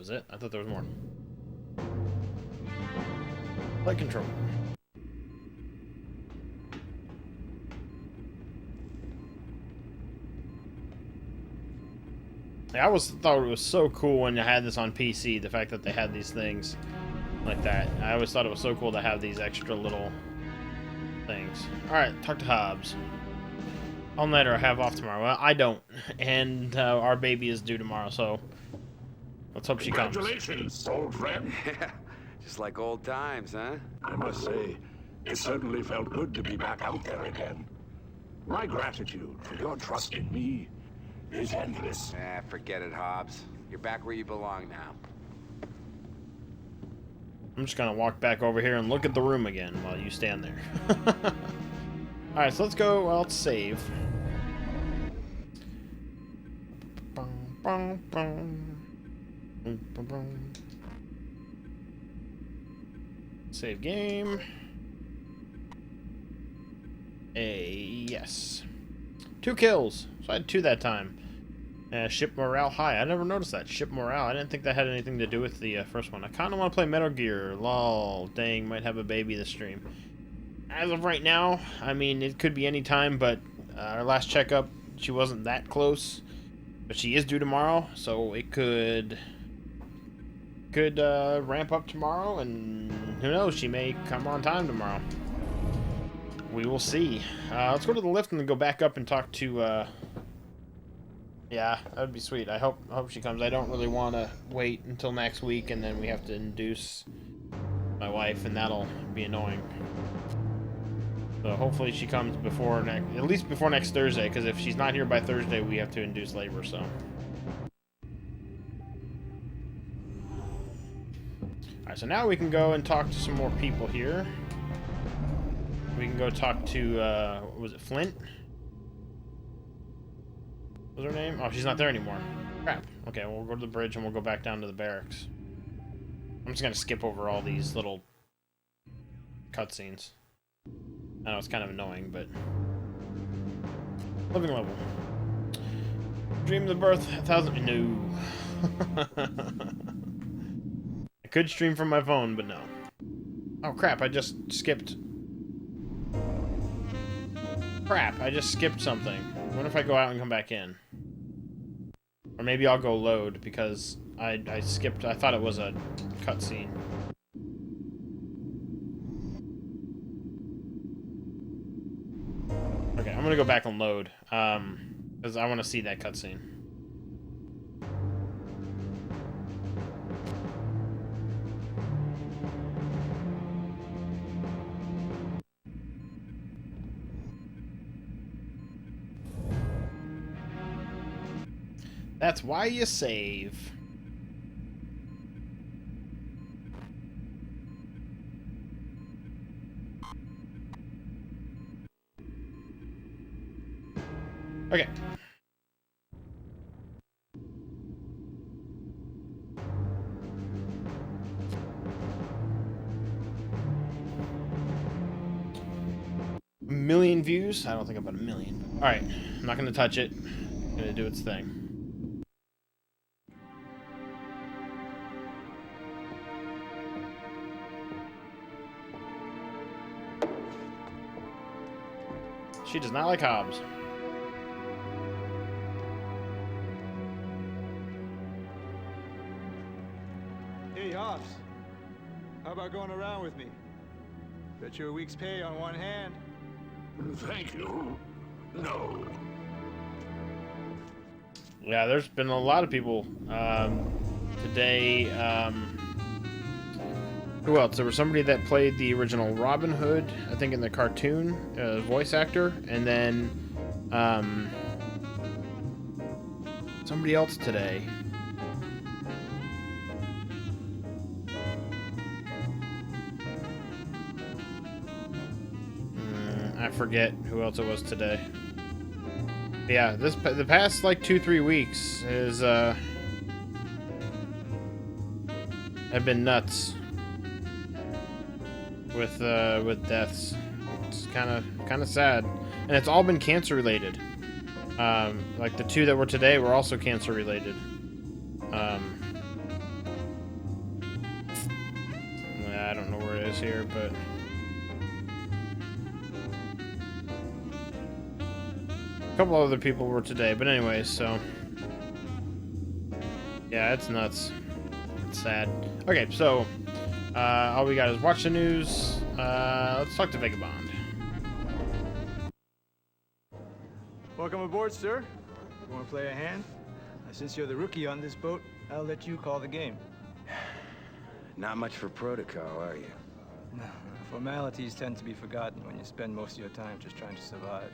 was it? I thought there was more. Flight control. I always thought it was so cool when you had this on PC, the fact that they had these things like that. I always thought it was so cool to have these extra little things. Alright, talk to Hobbs. I'll let her have off tomorrow. Well, I don't. And our baby is due tomorrow, so let's hope she comes. Congratulations, old friend. Yeah, just like old times, huh? I must say, it certainly felt good to be back out there again. My gratitude for your trust in me is endless. Forget it, Hobbs. You're back where you belong now. I'm just gonna walk back over here and look at the room again while you stand there. Alright, so let's go, well, let's save. Save game. Yes. 2 kills. So I had 2 that time. Ship morale high. I never noticed that. Ship morale. I didn't think that had anything to do with the first one. I kind of want to play Metal Gear. Lol. Dang, might have a baby this stream. As of right now, I mean, it could be any time, but our last checkup, she wasn't that close. But she is due tomorrow, so it could ramp up tomorrow, and who knows, she may come on time tomorrow. We will see. Let's go to the lift and then go back up and talk to, yeah, that would be sweet. I hope she comes. I don't really want to wait until next week, and then we have to induce my wife, and that'll be annoying. So hopefully she comes before at least before next Thursday, because if she's not here by Thursday, we have to induce labor, so. Alright, so now we can go and talk to some more people here. We can go talk to, what was it, Flint? What was her name? Oh, she's not there anymore. Crap. Okay, we'll go to the bridge and we'll go back down to the barracks. I'm just gonna skip over all these little cutscenes. I know it's kind of annoying, but... Living level. Dream the birth 1,000... No. I could stream from my phone, but no. Oh crap, I just skipped... Crap, I just skipped something. What if I go out and come back in? Or maybe I'll go load, because I skipped... I thought it was a cutscene. Okay, I'm gonna go back and load, because I want to see that cutscene. That's why you save. Okay. A million views? I don't think about a million. Alright, I'm not gonna touch it. I'm gonna do its thing. She does not like Hobbs. Hey, Hobbs. How about going around with me? Bet you a week's pay on one hand. Thank you. No. Yeah, there's been a lot of people today. Who else? There was somebody that played the original Robin Hood, I think in the cartoon, voice actor, and then somebody else today. I forget who else it was today. But yeah, the past like 2-3 weeks is have been nuts with deaths. It's kind of sad, and it's all been cancer related. Like the 2 that were today were also cancer related. don't know where it is here, but... A couple other people were today, but anyways, so... Yeah, it's nuts. It's sad. Okay, so... all we got is watch the news. Let's talk to Vagabond. Welcome aboard, sir. You want to play a hand? Since you're the rookie on this boat, I'll let you call the game. Not much for protocol, are you? No, formalities tend to be forgotten when you spend most of your time just trying to survive.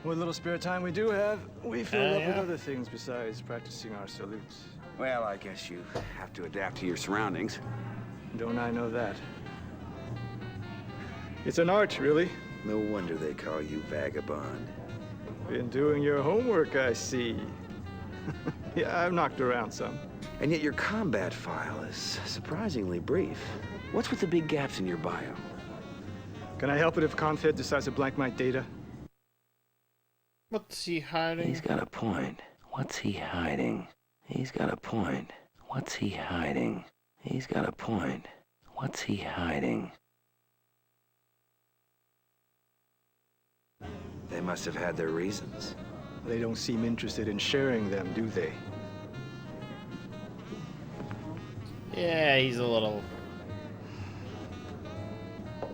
What little spare time we do have, we fill up with other things besides practicing our salutes. Well, I guess you have to adapt to your surroundings. Don't I know that? It's an art, really. No wonder they call you Vagabond. Been doing your homework, I see. Yeah, I've knocked around some. And yet your combat file is surprisingly brief. What's with the big gaps in your bio? Can I help it if Confed decides to blank my data? What's he hiding? He's got a point. What's he hiding? He's got a point. What's he hiding? He's got a point. What's he hiding? They must have had their reasons. They don't seem interested in sharing them, do they? Yeah, he's a little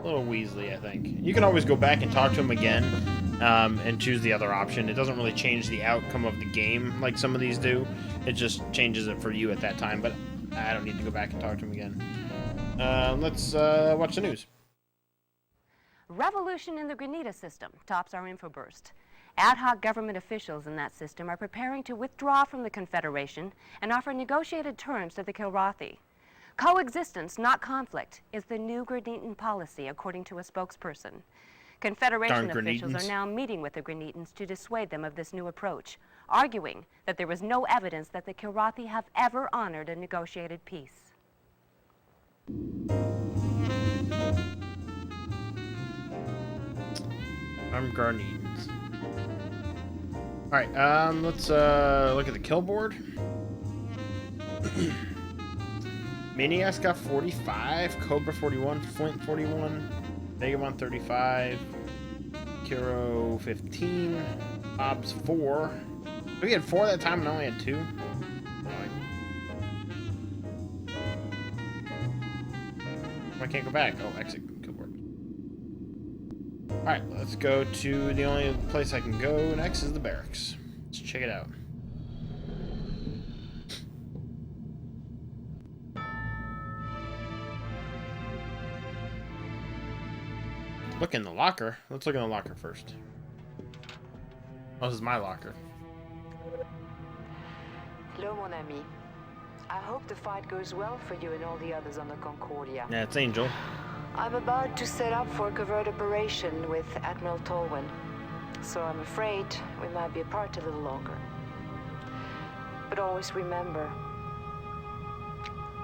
Weasley, I think. You can always go back and talk to him again, and choose the other option. It doesn't really change the outcome of the game like some of these do. It just changes it for you at that time, but I don't need to go back and talk to him again. Let's watch the news. Revolution in the Grenada system tops our infoburst. Ad hoc government officials in that system are preparing to withdraw from the Confederation and offer negotiated terms to the Kilrathi. Coexistence, not conflict, is the new Grenadian policy, according to a spokesperson. Confederation officials are now meeting with the Grenadans to dissuade them of this new approach, arguing that there is no evidence that the Kilrathi have ever honored a negotiated peace. I'm Grenadans. Alright, let's look at the kill board. Maniac's got 45, Cobra 41, Flint 41, Vagabond 35, Kiro 15, Hobbs 4. We had 4 that time and I only had 2. I can't go back. Oh, exit kill board. Alright, let's go to the only place I can go next is the barracks. Let's check it out. Look in the locker. Let's look in the locker first. Oh, this is my locker. Hello, mon ami. I hope the fight goes well for you and all the others on the Concordia. Yeah, it's Angel. I'm about to set up for a covert operation with Admiral Tolwyn, so I'm afraid we might be apart a little longer. But always remember,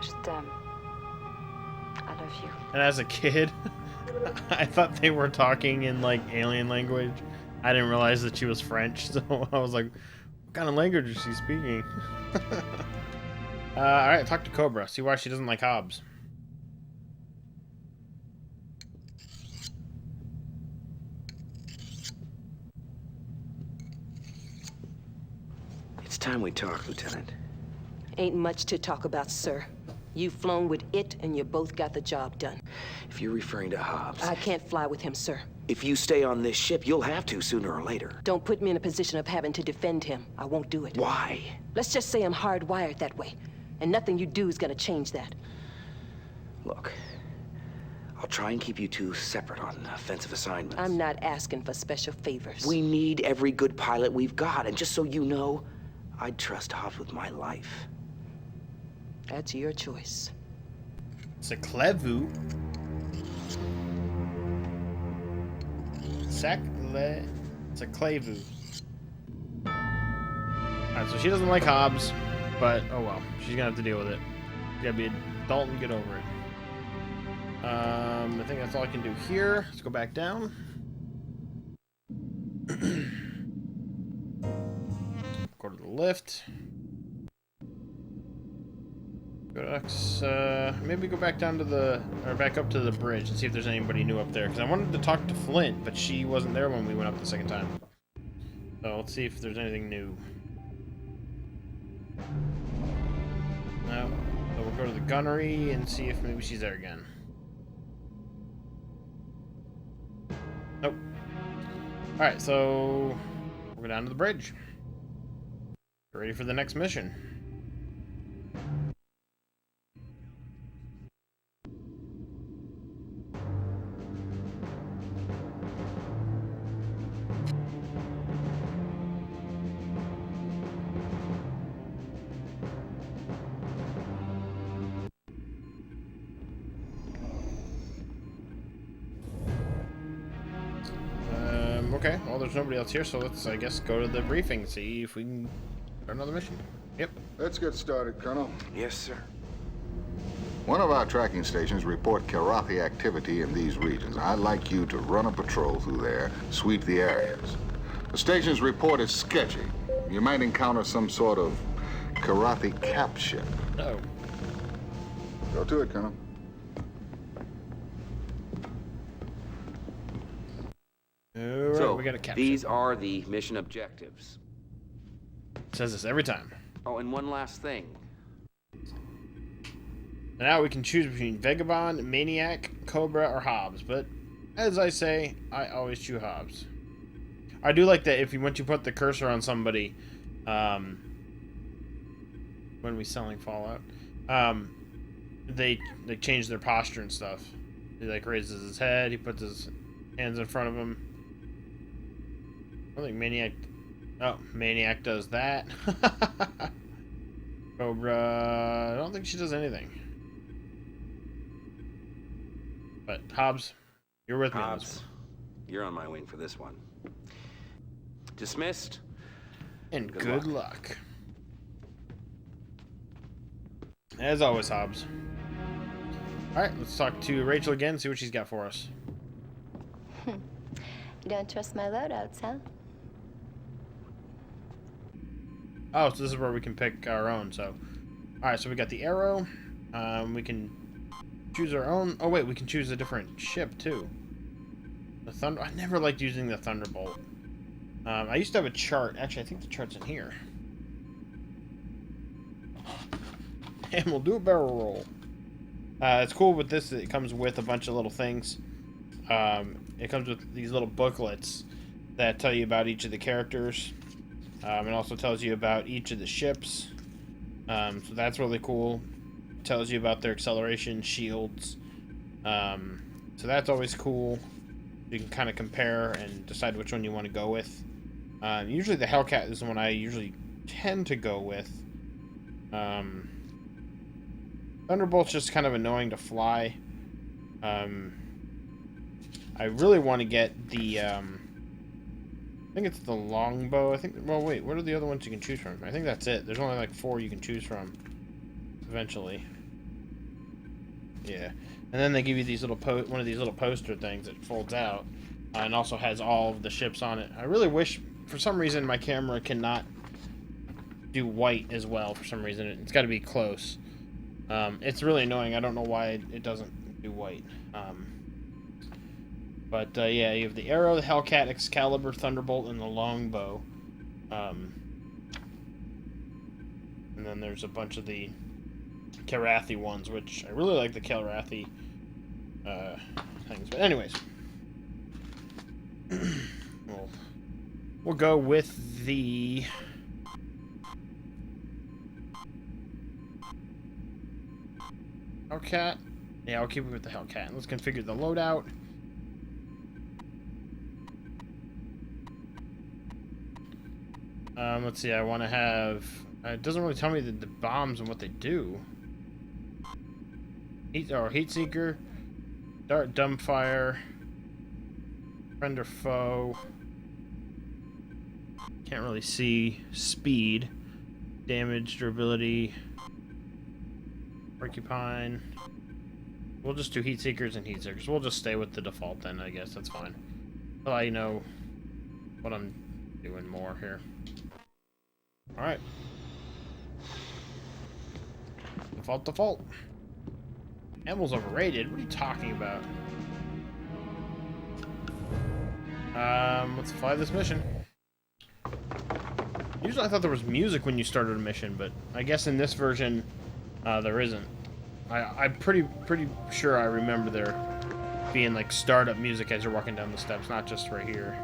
je t'aime. I love you. And as a kid, I thought they were talking in like alien language. I didn't realize that she was French, so I was like, what kind of language is she speaking? Alright, talk to Cobra. See why she doesn't like Hobbs. It's time we talk, Lieutenant. Ain't much to talk about, sir. You've flown with it, and you both got the job done. If you're referring to Hobbs... I can't fly with him, sir. If you stay on this ship, you'll have to sooner or later. Don't put me in a position of having to defend him. I won't do it. Why? Let's just say I'm hardwired that way, and nothing you do is gonna change that. Look, I'll try and keep you two separate on offensive assignments. I'm not asking for special favors. We need every good pilot we've got, and just so you know, I'd trust Hobbs with my life. That's your choice. It's a Clevu. It's a Clevu. Alright, so she doesn't like Hobbs, but oh well. She's gonna have to deal with it. You gotta be an adult and get over it. I think that's all I can do here. Let's go back down. Go to the lift. Maybe go back down to back up to the bridge and see if there's anybody new up there. Because I wanted to talk to Flint, but she wasn't there when we went up the second time. So let's see if there's anything new. No. So we'll go to the gunnery and see if maybe she's there again. Nope. Alright, so we'll go down to the bridge. Get ready for the next mission. Okay, well, there's nobody else here, so let's, I guess, go to the briefing and see if we can start another mission. Yep. Let's get started, Colonel. Yes, sir. One of our tracking stations report Kilrathi activity in these regions. I'd like you to run a patrol through there, sweep the areas. The station's report is sketchy. You might encounter some sort of Kilrathi cap ship. Oh. Go to it, Colonel. Alright, So, we got a capture. these are the mission objectives. It says this every time. Oh, and one last thing. Now we can choose between Vagabond, Maniac, Cobra, or Hobbs, but as I say, I always choose Hobbs. I do like that once you put the cursor on somebody, when we selling Fallout, they change their posture and stuff. He like raises his head, he puts his hands in front of him. I think Maniac does that. Cobra, I don't think she does anything. But Hobbs, you're with me on this Hobbs, you're on my wing for this one. Dismissed. one. And good luck. As always, Hobbs. Alright, let's talk to Rachel again, see what she's got for us. You don't trust my loadouts, huh? Oh, so this is where we can pick our own, so. Alright, so we got the arrow. We can choose our own. Oh, wait, we can choose a different ship, too. The Thunder. I never liked using the Thunderbolt. I used to have a chart. Actually, I think the chart's in here. And we'll do a barrel roll. It's cool with this. It comes with a bunch of little things. It comes with these little booklets that tell you about each of the characters. It also tells you about each of the ships. So that's really cool. It tells you about their acceleration, shields. So that's always cool. You can kind of compare and decide which one you want to go with. Usually the Hellcat is the one I usually tend to go with. Thunderbolt's just kind of annoying to fly. I really want to get the, I think it's the longbow. Well, wait, what are the other ones you can choose from? I think that's it. There's only like 4 you can choose from eventually. Yeah. And then they give you these little one of these little poster things that folds out and also has all of the ships on it. I really wish, for some reason, my camera cannot do white as well. For some reason, it's got to be close. It's really annoying. I don't know why it doesn't do white. But yeah, you have the arrow, the Hellcat, Excalibur, Thunderbolt, and the longbow. And then there's a bunch of the Kilrathi ones, which I really like the Kilrathi things. But anyways, we'll go with the Hellcat. Yeah, I'll keep it with the Hellcat. Let's configure the loadout. Let's see, I want to have... it doesn't really tell me the bombs and what they do. Heat Seeker, Dart Dumbfire, Friend or Foe. Can't really see. Speed, Damage, Durability, Porcupine. We'll just do Heat Seekers and Heat Seekers. We'll just stay with the default then, I guess. That's fine. Well, I know what I'm doing more here. Alright. Default, default. Ammo's overrated? What are you talking about? Let's fly this mission. Usually I thought there was music when you started a mission, but I guess in this version, there isn't. I'm pretty sure I remember there being like startup music as you're walking down the steps, not just right here.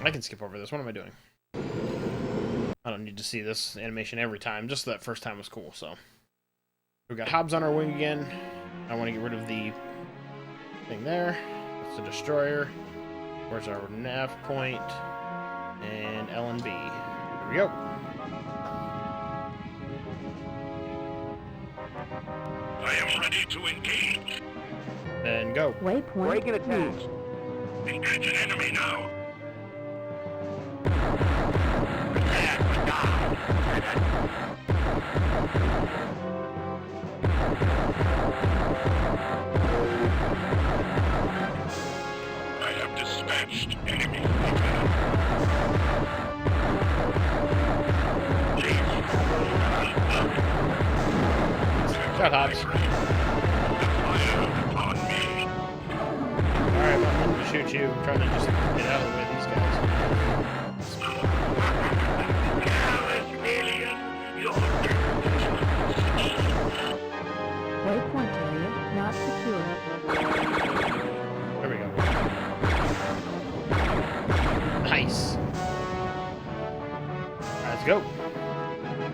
I can skip over this. What am I doing? I don't need to see this animation every time. Just that first time was cool, so. We've got Hobbs on our wing again. I want to get rid of the thing there. That's the destroyer. Where's our nav point? And L and B. There we go. I am ready to engage. Then go. Waypoint. Breaking attack. Engage an enemy now. I have dispatched enemy. Shut Hobbs. Fire upon me. Alright, I'm going to shoot you. I'm trying to just get out of the way of these guys. Waypoint area not secure. There we go. Nice. Alright, let's go.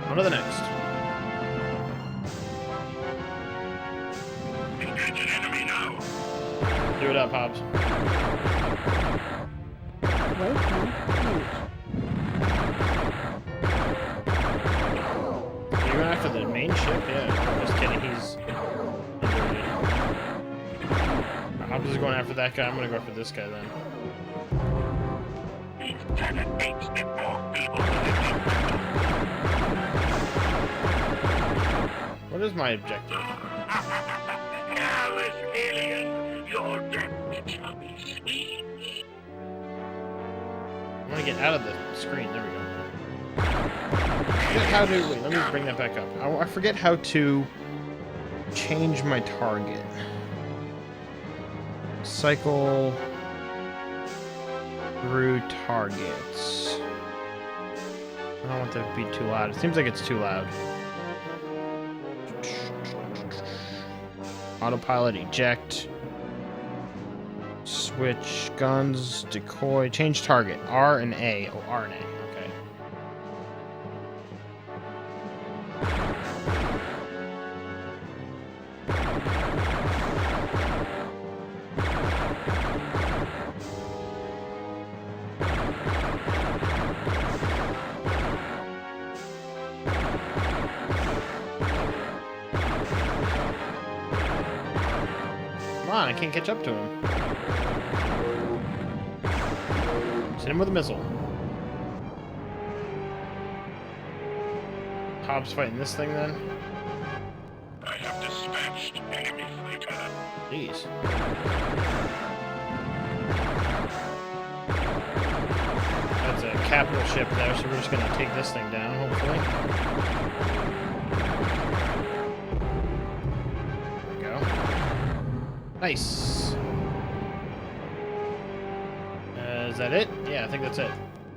On to the next. Engage an enemy now. Do it up, Hobbs. You're going after the main ship? Yeah. Just kidding. He's underrated. Hobbs is going after that guy. I'm going to go after this guy then. What is my objective? I'm gonna get out of the screen. There we go. Wait, let me bring that back up. I forget how to change my target. Cycle through targets. I don't want that to be too loud. It seems like it's too loud. Autopilot, eject. Switch guns, decoy, change target. R and A. Oh, R and A. Okay. Come on, I can't catch up to him. Hit him with a missile. Hobbs fighting this thing then? I have dispatched enemy fighter. Jeez. That's a capital ship there, so we're just gonna take this thing down, hopefully. There we go. Nice. Is that it? Yeah, I think that's it.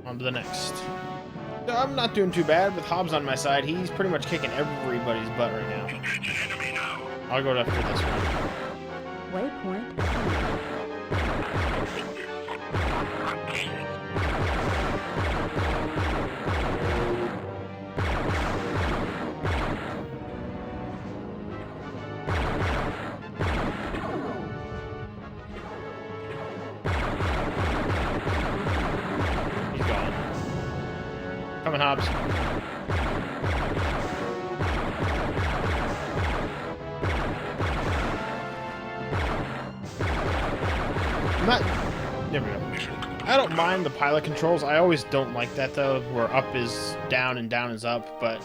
On to the next. So I'm not doing too bad with Hobbs on my side. He's pretty much kicking everybody's butt right now. I'll go after this one. Waypoint. Coming, Hobbs. There we go. I don't mind the pilot controls. I always don't like that, though, where up is down and down is up, but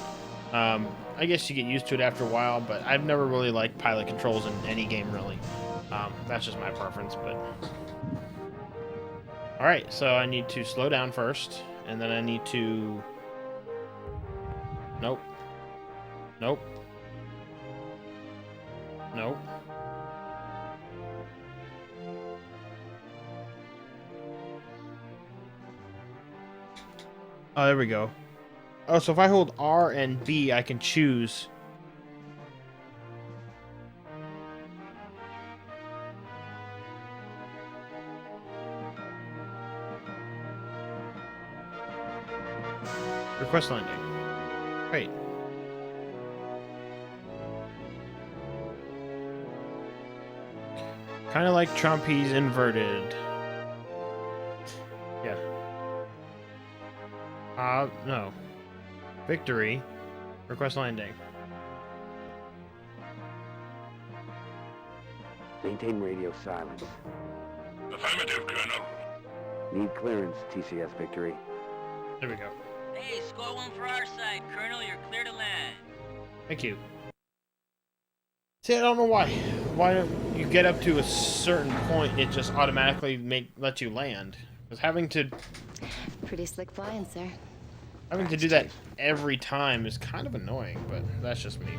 I guess you get used to it after a while, but I've never really liked pilot controls in any game, really. That's just my preference, but... Alright, so I need to slow down first, and then I need to... Nope. Nope. Nope. Oh, there we go. Oh, so if I hold R and B, I can choose. Request landing. Great. Kind of like Trumpy's inverted. Yeah. No. Victory. Request landing. Maintain radio silence. Affirmative, Colonel. Need clearance, TCS Victory. There we go. Hey, score one for our side, Colonel. You're clear to land. Thank you. See, I don't know why. Why don't you get up to a certain point and it just automatically lets you land? Because having to Pretty slick flying, sir. do that every time is kind of annoying, but that's just me.